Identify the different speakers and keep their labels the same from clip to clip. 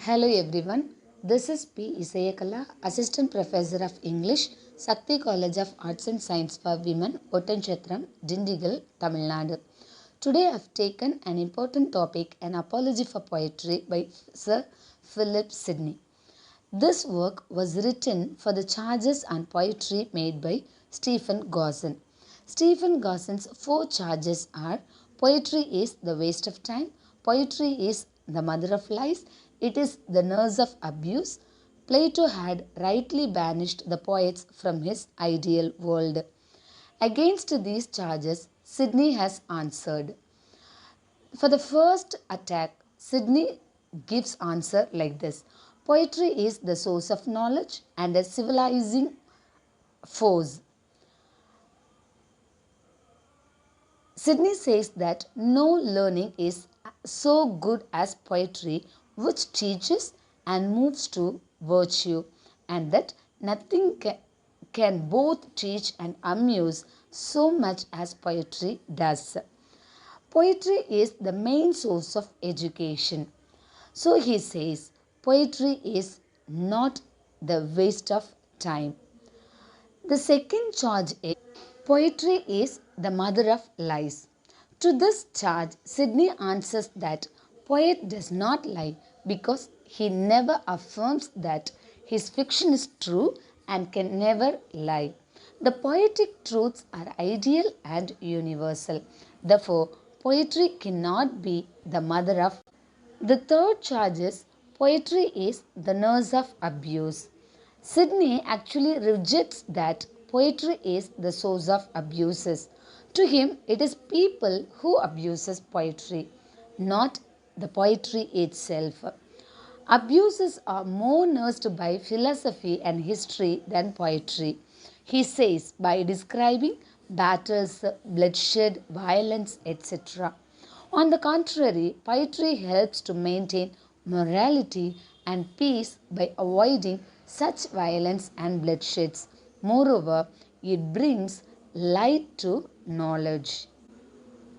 Speaker 1: Hello everyone, this is P. Isayakala, Assistant Professor of English, Sakti College of Arts and Science for Women, Ottanchhatram, Dindigal, Tamil Nadu. Today I have taken an important topic, An Apology for Poetry by Sir Philip Sidney. This work was written for the charges on poetry made by Stephen Gosson. Stephen Gosson's 4 charges are: poetry is the waste of time, poetry is the mother of lies, it is the nurse of abuse. Plato had rightly banished the poets from his ideal world. Against these charges, Sidney has answered. For the first attack, Sidney gives answer like this: poetry is the source of knowledge and a civilizing force. Sidney says that no learning is so good as poetry, which teaches and moves to virtue, and that nothing can both teach and amuse so much as poetry does. Poetry is the main source of education. So he says, poetry is not the waste of time. The second charge is, poetry is the mother of lies. To this charge, Sidney answers that poet does not lie because he never affirms that his fiction is true and can never lie. The poetic truths are ideal and universal. Therefore, poetry cannot be the mother of. The third charge is, poetry is the nurse of abuse. Sidney actually rejects that poetry is the source of abuses. To him, it is people who abuses poetry, not the poetry itself. Abuses are more nursed by philosophy and history than poetry. He says by describing battles, bloodshed, violence, etc. On the contrary, poetry helps to maintain morality and peace by avoiding such violence and bloodsheds. Moreover, it brings light to knowledge.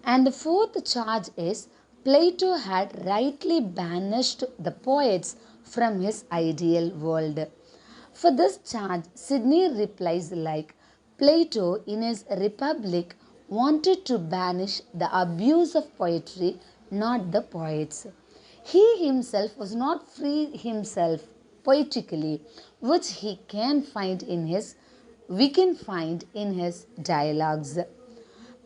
Speaker 1: And the fourth charge is, Plato had rightly banished the poets from his ideal world. For this charge, Sidney replies like, Plato in his Republic wanted to banish the abuse of poetry, not the poets. He himself was not free himself poetically, which we can find in his dialogues.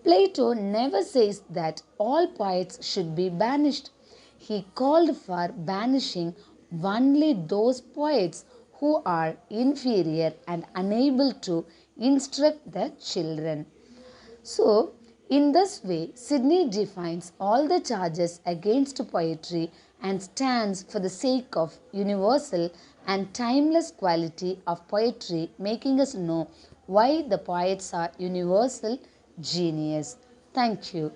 Speaker 1: Plato never says that all poets should be banished. He called for banishing only those poets who are inferior and unable to instruct the children. So, in this way, Sidney defines all the charges against poetry and stands for the sake of universal and timeless quality of poetry, making us know why the poets are universal genius. Thank you.